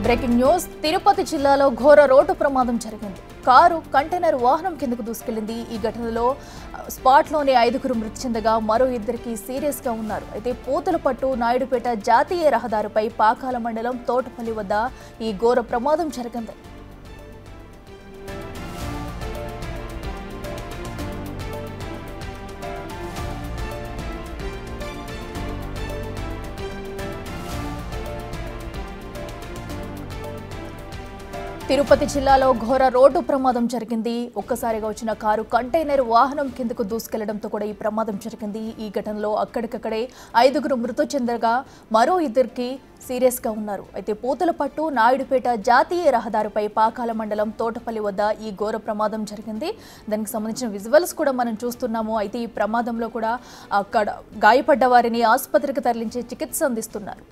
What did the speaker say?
Breaking news Tirupati జిల్లాలో ఘోర road ప్రమాదం జరిగింది. కారు కంటైనర్ వాహనం కిందకు దూసుకెళ్లింది. ఈ ఘటనలో స్పాట్లోనే 5గురు మృతి చెందగా మరో 2కి సీరియస్ గా ఉన్నారు. అయితే పూతలపట్టు నాయుడుపేట జాతీయ రహదారిపై పాకాల మండలం తోటపల్లి వద్ద ఈ ఘోర ప్రమాదం జరిగింది. తిరుపతి జిల్లాలో ఘోర రోడ్డు ప్రమాదం జరిగింది. ఒక్కసారిగా వచ్చిన కారు కంటైనర్ వాహనం కిందకు దూసుకెళ్లడంతో కూడా ఈ ప్రమాదం జరిగింది. ఈ ఘటనలో అక్కడికక్కడే 5గురు మృతి చెందగా మరో 2కి సీరియస్ గా ఉన్నారు. అయితే పూతలపట్టు నాయుడుపేట జాతీయ రహదారిపై పాకాల మండలం తోటపల్లి వద్ద ఈ ఘోర ప్రమాదం జరిగింది. దానికి సంబంధించిన విజువల్స్ కూడా మనం చూస్తున్నాము. అయితే ఈ ప్రమాదంలో కూడా అక్కడ గాయపడ్డ వారిని ఆసుపత్రికి తరలించి చికిత్స అందిస్తున్నారు.